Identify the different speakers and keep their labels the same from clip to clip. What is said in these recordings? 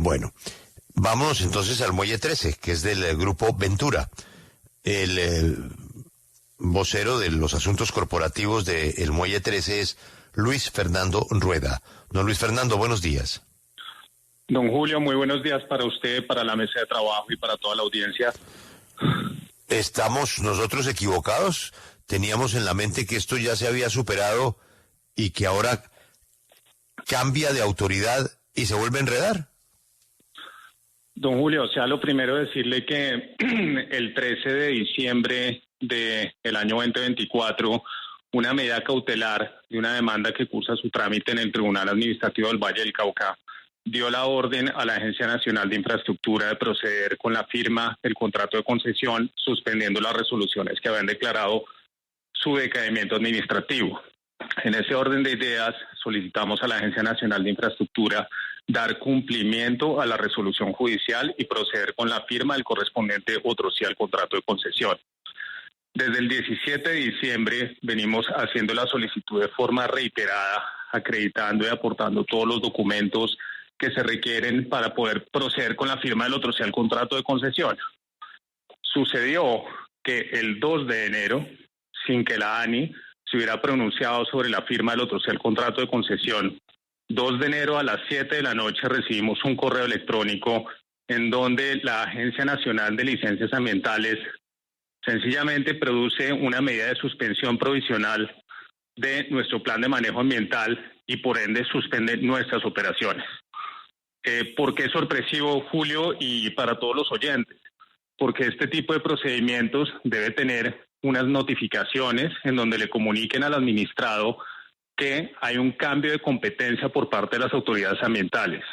Speaker 1: Bueno, vámonos entonces al Muelle 13, que es del grupo Ventura. El vocero de los asuntos corporativos del Muelle 13 es Luis Fernando Rueda. Don Luis Fernando, buenos días.
Speaker 2: Don Julio, muy buenos días para usted, para la mesa de trabajo y para toda la audiencia.
Speaker 1: ¿Estamos nosotros equivocados? Teníamos en la mente que esto ya se había superado y que ahora cambia de autoridad y se vuelve a enredar.
Speaker 2: Don Julio, lo primero decirle que el 13 de diciembre del año 2024, una medida cautelar de una demanda que cursa su trámite en el Tribunal Administrativo del Valle del Cauca dio la orden a la Agencia Nacional de Infraestructura de proceder con la firma del contrato de concesión, suspendiendo las resoluciones que habían declarado su decaimiento administrativo. En ese orden de ideas, solicitamos a la Agencia Nacional de Infraestructura dar cumplimiento a la resolución judicial y proceder con la firma del correspondiente otro sí al contrato de concesión. Desde el 17 de diciembre venimos haciendo la solicitud de forma reiterada, acreditando y aportando todos los documentos que se requieren para poder proceder con la firma del otro sí al contrato de concesión. Sucedió que el 2 de enero, sin que la ANI se hubiera pronunciado sobre la firma del otro sí al contrato de concesión, 2 de enero a las 7 de la noche recibimos un correo electrónico en donde la Agencia Nacional de Licencias Ambientales sencillamente produce una medida de suspensión provisional de nuestro plan de manejo ambiental y por ende suspende nuestras operaciones. ¿Por qué es sorpresivo, Julio, y para todos los oyentes? Porque este tipo de procedimientos debe tener unas notificaciones en donde le comuniquen al administrado que hay un cambio de competencia por parte de las autoridades ambientales.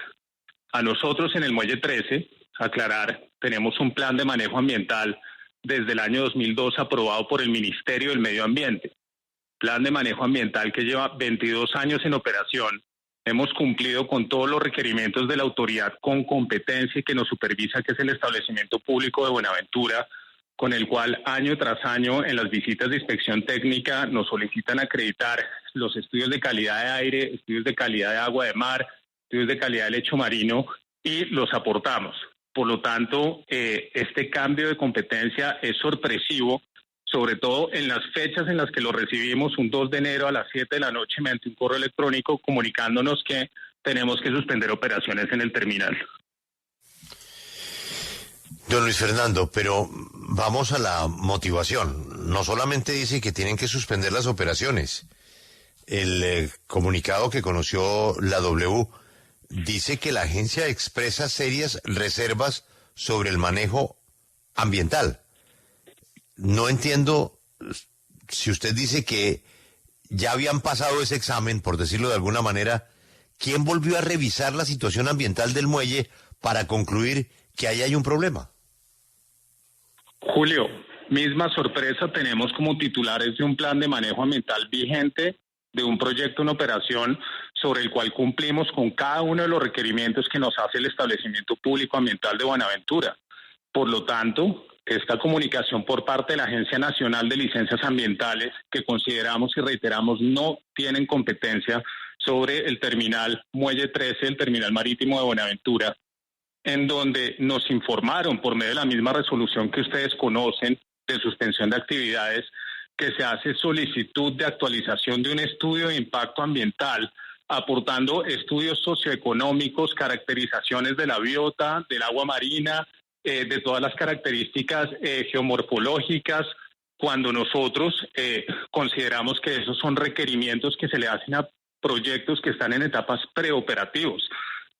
Speaker 2: A nosotros en el Muelle 13, aclarar, tenemos un plan de manejo ambiental desde el año 2002 aprobado por el Ministerio del Medio Ambiente. Plan de manejo ambiental que lleva 22 años en operación. Hemos cumplido con todos los requerimientos de la autoridad con competencia y que nos supervisa, que es el Establecimiento Público de Buenaventura, con el cual año tras año en las visitas de inspección técnica nos solicitan acreditar los estudios de calidad de aire, estudios de calidad de agua de mar, estudios de calidad de lecho marino y los aportamos. Por lo tanto, este cambio de competencia es sorpresivo, sobre todo en las fechas en las que lo recibimos, un 2 de enero a las 7 de la noche mediante un correo electrónico comunicándonos que tenemos que suspender operaciones en el terminal.
Speaker 1: Don Luis Fernando, pero vamos a la motivación. No solamente dice que tienen que suspender las operaciones. El comunicado que conoció la W dice que la agencia expresa serias reservas sobre el manejo ambiental. No entiendo si usted dice que ya habían pasado ese examen, por decirlo de alguna manera, ¿quién volvió a revisar la situación ambiental del muelle para concluir que ahí hay un problema?
Speaker 2: Julio, misma sorpresa tenemos como titulares de un plan de manejo ambiental vigente, de un proyecto en operación sobre el cual cumplimos con cada uno de los requerimientos que nos hace el Establecimiento Público Ambiental de Buenaventura. Por lo tanto, esta comunicación por parte de la Agencia Nacional de Licencias Ambientales, que consideramos y reiteramos no tienen competencia sobre el terminal Muelle 13, el terminal marítimo de Buenaventura, en donde nos informaron por medio de la misma resolución que ustedes conocen de suspensión de actividades, que se hace solicitud de actualización de un estudio de impacto ambiental, aportando estudios socioeconómicos, caracterizaciones de la biota, del agua marina, de todas las características geomorfológicas, cuando nosotros consideramos que esos son requerimientos que se le hacen a proyectos que están en etapas preoperativos.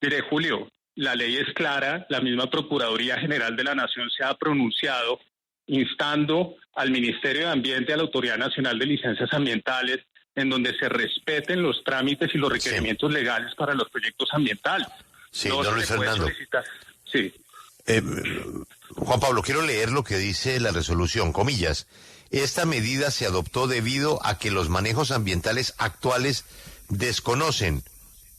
Speaker 2: Mire, Julio, la ley es clara, la misma Procuraduría General de la Nación se ha pronunciado instando al Ministerio de Ambiente y a la Autoridad Nacional de Licencias Ambientales en donde se respeten los trámites y los requerimientos legales para los proyectos ambientales.
Speaker 1: Sí, don Luis Fernando.
Speaker 2: Sí.
Speaker 1: Juan Pablo, quiero leer lo que dice la resolución, comillas. Esta medida se adoptó debido a que los manejos ambientales actuales desconocen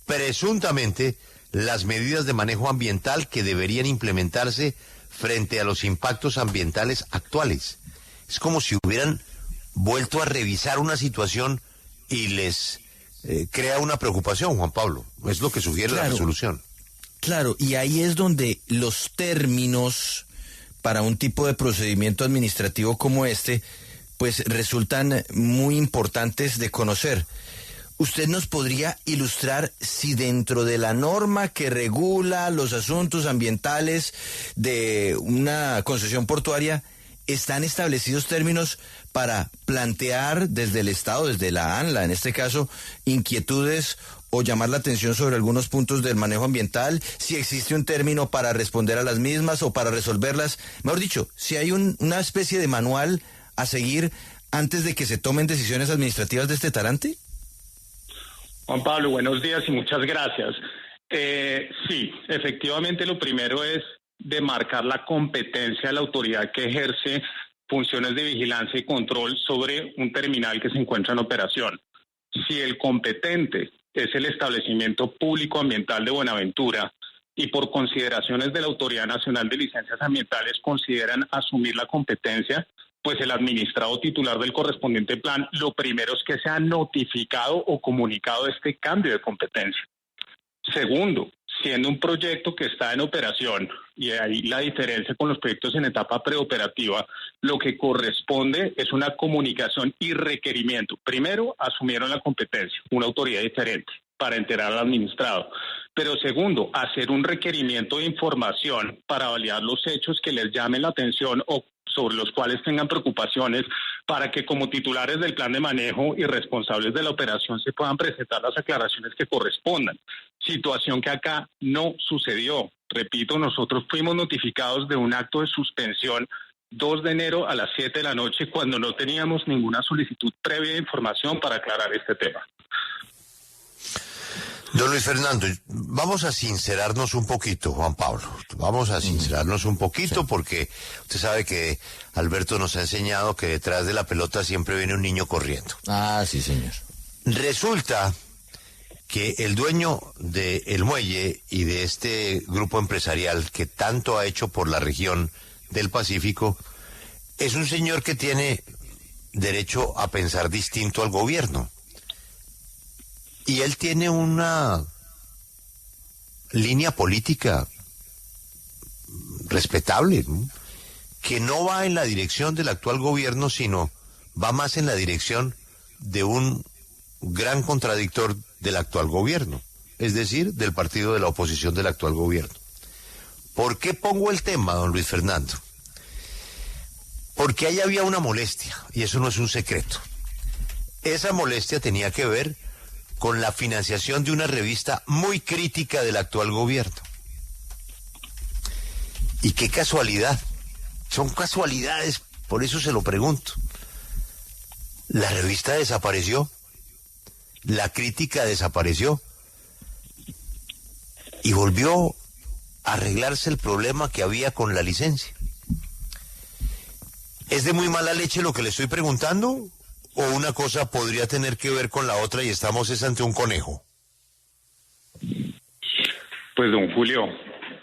Speaker 1: presuntamente las medidas de manejo ambiental que deberían implementarse frente a los impactos ambientales actuales. Es como si hubieran vuelto a revisar una situación y les crea una preocupación, Juan Pablo. Es lo que sugiere la resolución.
Speaker 3: Claro, y ahí es donde los términos para un tipo de procedimiento administrativo como este, pues resultan muy importantes de conocer. ¿Usted nos podría ilustrar si dentro de la norma que regula los asuntos ambientales de una concesión portuaria están establecidos términos para plantear desde el Estado, desde la ANLA en este caso, inquietudes o llamar la atención sobre algunos puntos del manejo ambiental, si existe un término para responder a las mismas o para resolverlas? Mejor dicho, si hay una especie de manual a seguir antes de que se tomen decisiones administrativas de este talante.
Speaker 2: Juan Pablo, buenos días y muchas gracias. Sí, efectivamente lo primero es demarcar la competencia de la autoridad que ejerce funciones de vigilancia y control sobre un terminal que se encuentra en operación. Si el competente es el establecimiento público ambiental de Buenaventura y por consideraciones de la Autoridad Nacional de Licencias Ambientales consideran asumir la competencia, pues el administrado titular del correspondiente plan, lo primero es que sea notificado o comunicado este cambio de competencia. Segundo, siendo un proyecto que está en operación, y ahí la diferencia con los proyectos en etapa preoperativa, lo que corresponde es una comunicación y requerimiento. Primero, asumieron la competencia, una autoridad diferente, para enterar al administrado. Pero segundo, hacer un requerimiento de información para validar los hechos que les llamen la atención o sobre los cuales tengan preocupaciones, para que como titulares del plan de manejo y responsables de la operación se puedan presentar las aclaraciones que correspondan. Situación que acá no sucedió. Repito, nosotros fuimos notificados de un acto de suspensión 2 de enero a las 7 de la noche cuando no teníamos ninguna solicitud previa de información para aclarar este tema.
Speaker 1: Don Luis Fernando, vamos a sincerarnos un poquito, Juan Pablo. Vamos a sincerarnos un poquito porque usted sabe que Alberto nos ha enseñado que detrás de la pelota siempre viene un niño corriendo.
Speaker 3: Ah, sí, señor.
Speaker 1: Resulta que el dueño del muelle y de este grupo empresarial que tanto ha hecho por la región del Pacífico es un señor que tiene derecho a pensar distinto al gobierno. Y él tiene una línea política respetable, ¿no?, que no va en la dirección del actual gobierno, sino va más en la dirección de un gran contradictor del actual gobierno, es decir, del partido de la oposición del actual gobierno. ¿Por qué pongo el tema, don Luis Fernando? Porque ahí había una molestia, y eso no es un secreto. Esa molestia tenía que ver con la financiación de una revista muy crítica del actual gobierno. Y qué casualidad, son casualidades, por eso se lo pregunto. La revista desapareció, la crítica desapareció, y volvió a arreglarse el problema que había con la licencia. ¿Es de muy mala leche lo que le estoy preguntando? ¿O una cosa podría tener que ver con la otra y estamos ante un conejo?
Speaker 2: Pues don Julio,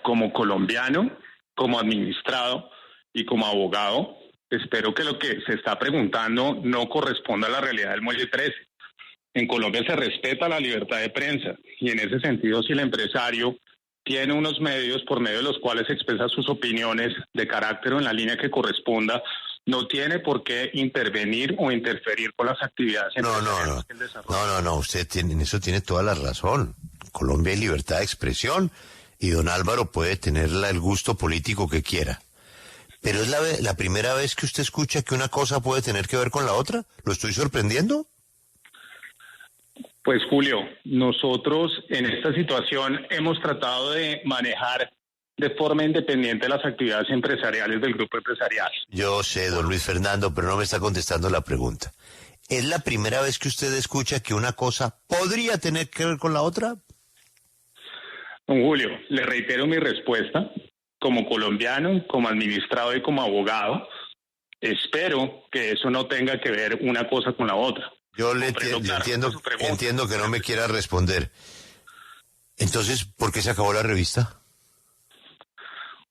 Speaker 2: como colombiano, como administrado y como abogado, espero que lo que se está preguntando no corresponda a la realidad del Muelle 13. En Colombia se respeta la libertad de prensa y en ese sentido si el empresario tiene unos medios por medio de los cuales expresa sus opiniones de carácter o en la línea que corresponda, no tiene por qué intervenir o interferir con las actividades.
Speaker 1: No, usted en eso tiene toda la razón. En Colombia hay libertad de expresión y don Álvaro puede tener el gusto político que quiera. Pero es la primera vez que usted escucha que una cosa puede tener que ver con la otra. ¿Lo estoy sorprendiendo?
Speaker 2: Pues Julio, nosotros en esta situación hemos tratado de manejar de forma independiente las actividades empresariales del grupo empresarial.
Speaker 1: Yo sé, don Luis Fernando, pero no me está contestando la pregunta. ¿Es la primera vez que usted escucha que una cosa podría tener que ver con la otra?
Speaker 2: Don Julio, le reitero mi respuesta. Como colombiano, como administrado y como abogado, espero que eso no tenga que ver una cosa con la otra.
Speaker 1: Yo le entiendo que no me quiera responder. Entonces, ¿por qué se acabó la revista?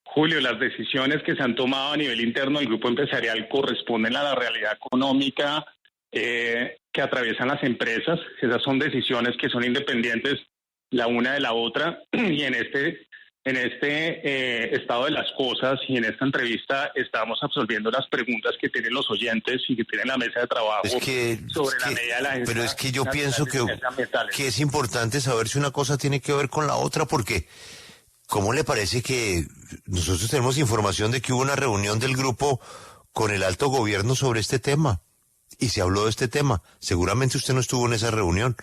Speaker 2: Julio, las decisiones que se han tomado a nivel interno del grupo empresarial corresponden a la realidad económica que atraviesan las empresas. Esas son decisiones que son independientes la una de la otra y en este En este estado de las cosas y en esta entrevista estamos absolviendo las preguntas que tienen los oyentes y que tienen la mesa de trabajo sobre la medida de la agencia.
Speaker 1: Pero es que yo pienso que es importante saber si una cosa tiene que ver con la otra, porque ¿cómo le parece que nosotros tenemos información de que hubo una reunión del grupo con el alto gobierno sobre este tema? Y se habló de este tema. Seguramente usted no estuvo en esa reunión.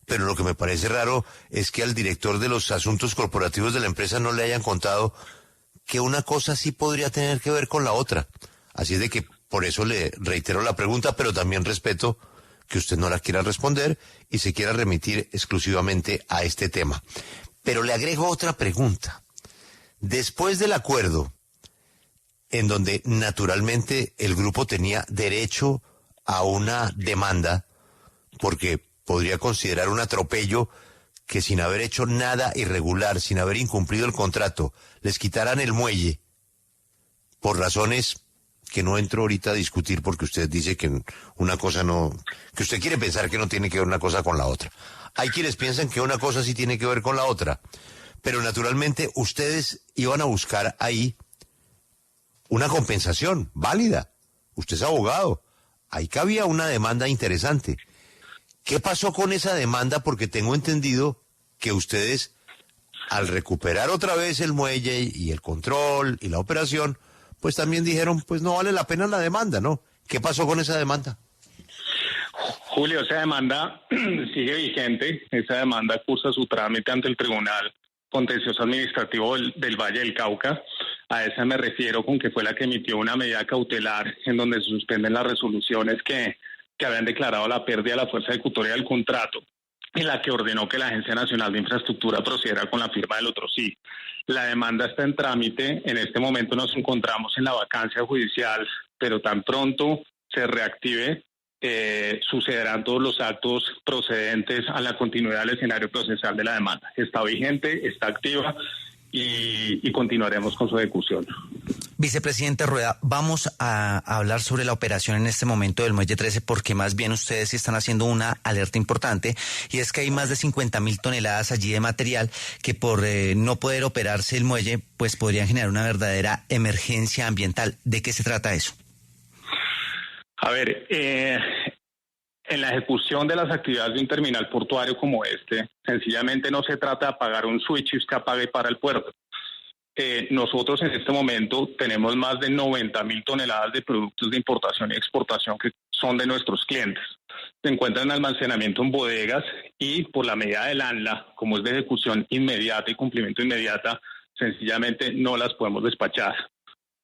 Speaker 1: Pero lo que me parece raro es que al director de los asuntos corporativos de la empresa no le hayan contado que una cosa sí podría tener que ver con la otra. Así es de que por eso le reitero la pregunta, pero también respeto que usted no la quiera responder y se quiera remitir exclusivamente a este tema. Pero le agrego otra pregunta. Después del acuerdo, en donde naturalmente el grupo tenía derecho a una demanda, porque podría considerar un atropello que sin haber hecho nada irregular, sin haber incumplido el contrato, les quitaran el muelle, por razones que no entro ahorita a discutir, porque usted dice que una cosa no, que usted quiere pensar que no tiene que ver una cosa con la otra. Hay quienes piensan que una cosa sí tiene que ver con la otra, pero naturalmente ustedes iban a buscar ahí una compensación válida. Usted es abogado, ahí cabía una demanda interesante. ¿Qué pasó con esa demanda? Porque tengo entendido que ustedes, al recuperar otra vez el muelle y el control y la operación, pues también dijeron, pues no vale la pena la demanda, ¿no? ¿Qué pasó con esa demanda?
Speaker 2: Julio, esa demanda sigue vigente. Esa demanda cursa su trámite ante el Tribunal Contencioso Administrativo del Valle del Cauca. A esa me refiero con que fue la que emitió una medida cautelar en donde se suspenden las resoluciones que habían declarado la pérdida de la fuerza ejecutoria del contrato, en la que ordenó que la Agencia Nacional de Infraestructura procediera con la firma del otro sí. La demanda está en trámite. En este momento nos encontramos en la vacancia judicial, pero tan pronto se reactive, sucederán todos los actos procedentes a la continuidad del escenario procesal de la demanda. Está vigente, está activa y continuaremos con su ejecución.
Speaker 4: Vicepresidente Rueda, vamos a hablar sobre la operación en este momento del Muelle 13, porque más bien ustedes sí están haciendo una alerta importante, y es que hay más de 50.000 toneladas allí de material que por no poder operarse el muelle, pues podrían generar una verdadera emergencia ambiental. ¿De qué se trata eso?
Speaker 2: A ver, en la ejecución de las actividades de un terminal portuario como este, sencillamente no se trata de apagar un switch y usted apague para el puerto. Nosotros en este momento tenemos más de 90.000 toneladas de productos de importación y exportación que son de nuestros clientes. Se encuentran en almacenamiento en bodegas y por la medida del ANLA, como es de ejecución inmediata y cumplimiento inmediata, sencillamente no las podemos despachar.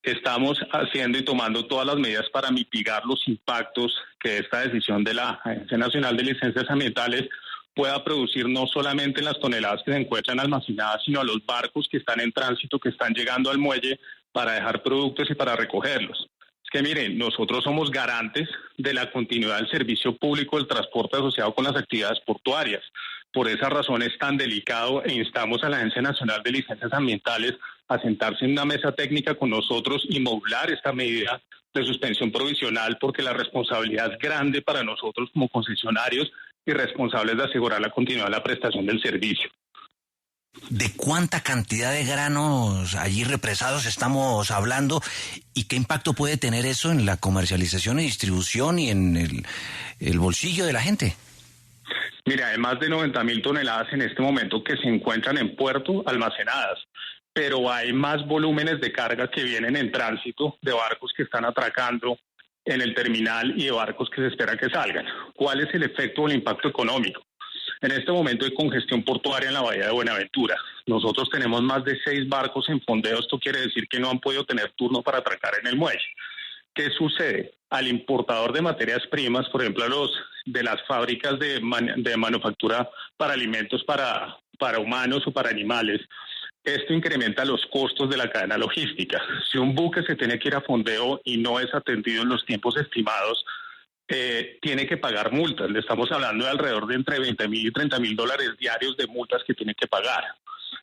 Speaker 2: Estamos haciendo y tomando todas las medidas para mitigar los impactos que esta decisión de la Agencia Nacional de Licencias Ambientales pueda producir no solamente en las toneladas que se encuentran almacenadas, sino a los barcos que están en tránsito, que están llegando al muelle para dejar productos y para recogerlos. Es que miren, nosotros somos garantes de la continuidad del servicio público del transporte asociado con las actividades portuarias. Por esa razón es tan delicado e instamos a la Agencia Nacional de Licencias Ambientales a sentarse en una mesa técnica con nosotros y modular esta medida de suspensión provisional, porque la responsabilidad es grande para nosotros como concesionarios y responsables de asegurar la continuidad de la prestación del servicio.
Speaker 4: ¿De cuánta cantidad de granos allí represados estamos hablando y qué impacto puede tener eso en la comercialización y distribución y en el bolsillo de la gente?
Speaker 2: Mira, hay más de 90.000 toneladas en este momento que se encuentran en puerto almacenadas, pero hay más volúmenes de carga que vienen en tránsito, de barcos que están atracando en el terminal y de barcos que se espera que salgan. ¿Cuál es el efecto o el impacto económico? En este momento hay congestión portuaria en la bahía de Buenaventura. Nosotros tenemos más de 6 barcos en fondeo. Esto quiere decir que no han podido tener turno para atracar en el muelle. ¿Qué sucede? Al importador de materias primas, por ejemplo, de las fábricas de manufactura para alimentos para humanos o para animales, esto incrementa los costos de la cadena logística. Si un buque se tiene que ir a fondeo y no es atendido en los tiempos estimados, tiene que pagar multas. Le estamos hablando de alrededor de entre $20,000 y $30,000 diarios de multas que tiene que pagar.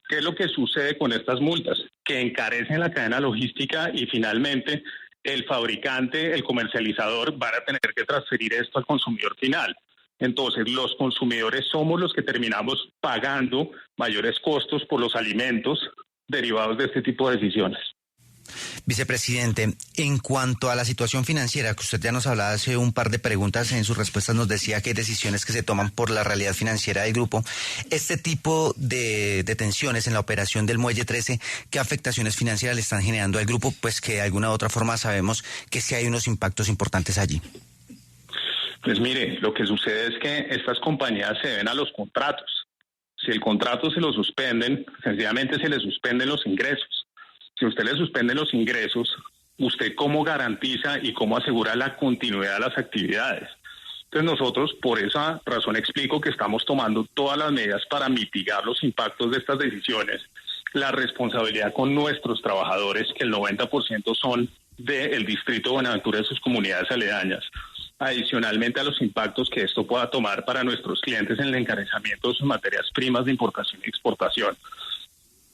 Speaker 2: ¿Qué es lo que sucede con estas multas? Que encarecen la cadena logística y finalmente el fabricante, el comercializador, van a tener que transferir esto al consumidor final. Entonces, los consumidores somos los que terminamos pagando mayores costos por los alimentos, derivados de este tipo de decisiones.
Speaker 4: Vicepresidente, en cuanto a la situación financiera, que usted ya nos hablaba hace un par de preguntas, en sus respuestas nos decía que hay decisiones que se toman por la realidad financiera del grupo. Este tipo de tensiones en la operación del Muelle 13, ¿qué afectaciones financieras le están generando al grupo? Pues que de alguna u otra forma sabemos que sí hay unos impactos importantes allí.
Speaker 2: Pues mire, lo que sucede es que estas compañías se deben a los contratos. Si el contrato se lo suspenden, sencillamente se le suspenden los ingresos. Si usted le suspende los ingresos, ¿usted cómo garantiza y cómo asegura la continuidad de las actividades? Entonces nosotros, por esa razón, explico que estamos tomando todas las medidas para mitigar los impactos de estas decisiones. La responsabilidad con nuestros trabajadores, que el 90% son del Distrito de Buenaventura y sus comunidades aledañas. Adicionalmente a los impactos que esto pueda tomar para nuestros clientes en el encarecimiento de sus materias primas de importación y exportación.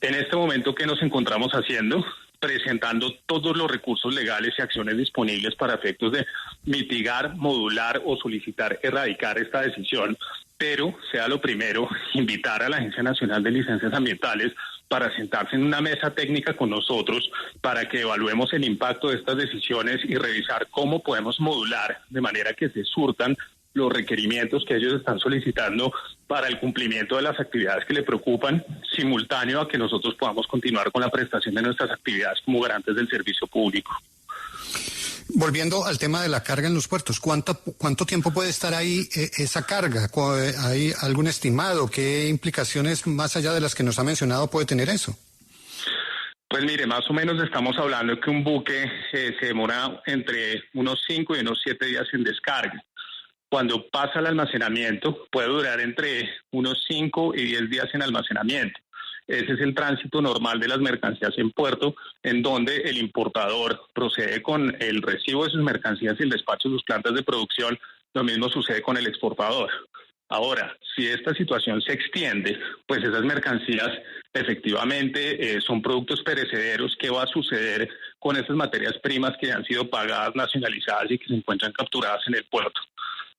Speaker 2: En este momento, ¿qué nos encontramos haciendo? Presentando todos los recursos legales y acciones disponibles para efectos de mitigar, modular o solicitar erradicar esta decisión, pero sea lo primero, invitar a la Agencia Nacional de Licencias Ambientales para sentarse en una mesa técnica con nosotros para que evaluemos el impacto de estas decisiones y revisar cómo podemos modular de manera que se surtan los requerimientos que ellos están solicitando para el cumplimiento de las actividades que le preocupan, simultáneo a que nosotros podamos continuar con la prestación de nuestras actividades como garantes del servicio público.
Speaker 5: Volviendo al tema de la carga en los puertos, ¿cuánto tiempo puede estar ahí esa carga? ¿Hay algún estimado? ¿Qué implicaciones más allá de las que nos ha mencionado puede tener eso?
Speaker 2: Pues mire, más o menos estamos hablando de que un buque se demora entre unos 5 y unos 7 días en descarga. Cuando pasa al almacenamiento, puede durar entre unos 5 y 10 días en almacenamiento. Ese es el tránsito normal de las mercancías en puerto, en donde el importador procede con el recibo de sus mercancías y el despacho de sus plantas de producción. Lo mismo sucede con el exportador. Ahora, si esta situación se extiende, pues esas mercancías efectivamente son productos perecederos. ¿Qué va a suceder con esas materias primas que han sido pagadas, nacionalizadas y que se encuentran capturadas en el puerto?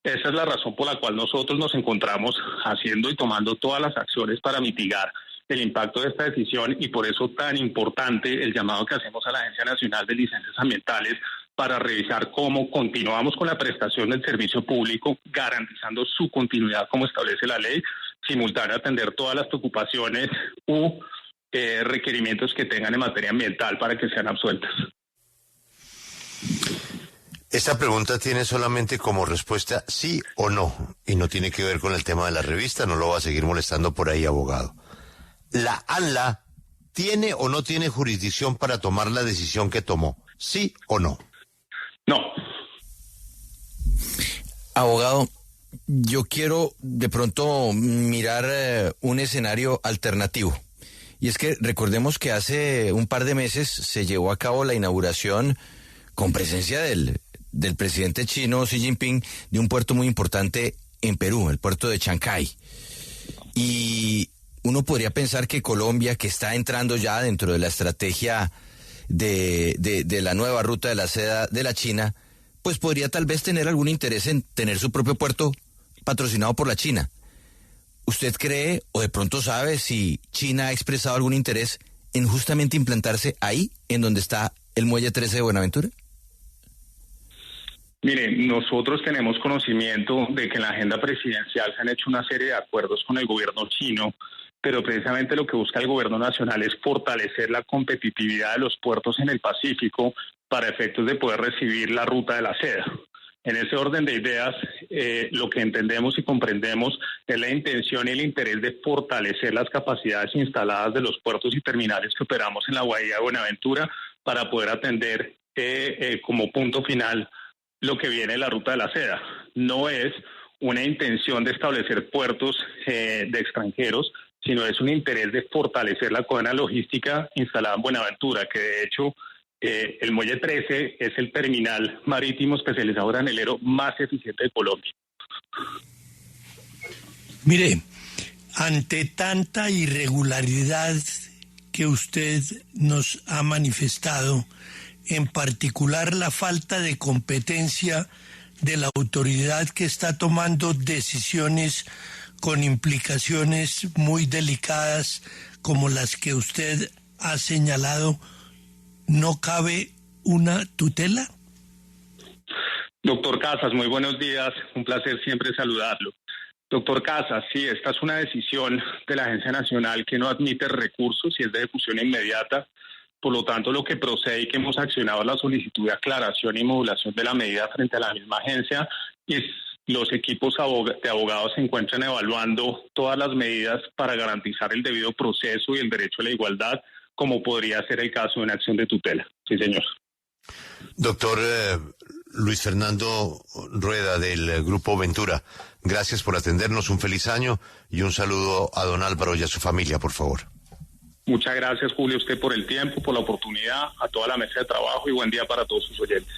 Speaker 2: Esa es la razón por la cual nosotros nos encontramos haciendo y tomando todas las acciones para mitigar el impacto de esta decisión, y por eso tan importante el llamado que hacemos a la Agencia Nacional de Licencias Ambientales para revisar cómo continuamos con la prestación del servicio público, garantizando su continuidad como establece la ley, simultáneo a atender todas las preocupaciones u requerimientos que tengan en materia ambiental para que sean absueltas.
Speaker 1: Esta pregunta tiene solamente como respuesta sí o no, y no tiene que ver con el tema de la revista, no lo va a seguir molestando por ahí, abogado. ¿La ANLA tiene o no tiene jurisdicción para tomar la decisión que tomó? ¿Sí o no?
Speaker 2: No.
Speaker 3: Abogado, yo quiero de pronto mirar un escenario alternativo. Y es que recordemos que hace un par de meses se llevó a cabo la inauguración con presencia del presidente chino Xi Jinping de un puerto muy importante en Perú, el puerto de Chancay. Y uno podría pensar que Colombia, que está entrando ya dentro de la estrategia de la nueva ruta de la seda de la China, pues podría tal vez tener algún interés en tener su propio puerto patrocinado por la China. ¿Usted cree o de pronto sabe si China ha expresado algún interés en justamente implantarse ahí, en donde está el Muelle 13 de Buenaventura?
Speaker 2: Mire, nosotros tenemos conocimiento de que en la agenda presidencial se han hecho una serie de acuerdos con el gobierno chino, pero precisamente lo que busca el gobierno nacional es fortalecer la competitividad de los puertos en el Pacífico para efectos de poder recibir la ruta de la seda. En ese orden de ideas, lo que entendemos y comprendemos es la intención y el interés de fortalecer las capacidades instaladas de los puertos y terminales que operamos en la Bahía de Buenaventura para poder atender como punto final lo que viene de la ruta de la seda. No es una intención de establecer puertos de extranjeros, sino es un interés de fortalecer la cadena logística instalada en Buenaventura, que de hecho el Muelle 13 es el terminal marítimo especializado granelero más eficiente de Colombia.
Speaker 6: Mire, ante tanta irregularidad que usted nos ha manifestado, en particular la falta de competencia de la autoridad que está tomando decisiones con implicaciones muy delicadas como las que usted ha señalado, ¿no cabe una tutela?
Speaker 2: Doctor Casas, muy buenos días. Un placer siempre saludarlo. Doctor Casas, sí, esta es una decisión de la Agencia Nacional que no admite recursos y es de ejecución inmediata. Por lo tanto, lo que procede y que hemos accionado es la solicitud de aclaración y modulación de la medida frente a la misma agencia y los equipos de abogados se encuentran evaluando todas las medidas para garantizar el debido proceso y el derecho a la igualdad, como podría ser el caso de una acción de tutela. Sí, señor.
Speaker 1: Doctor Luis Fernando Rueda del Grupo Ventura, gracias por atendernos, un feliz año y un saludo a don Álvaro y a su familia, por favor.
Speaker 2: Muchas gracias, Julio, a usted por el tiempo, por la oportunidad, a toda la mesa de trabajo y buen día para todos sus oyentes.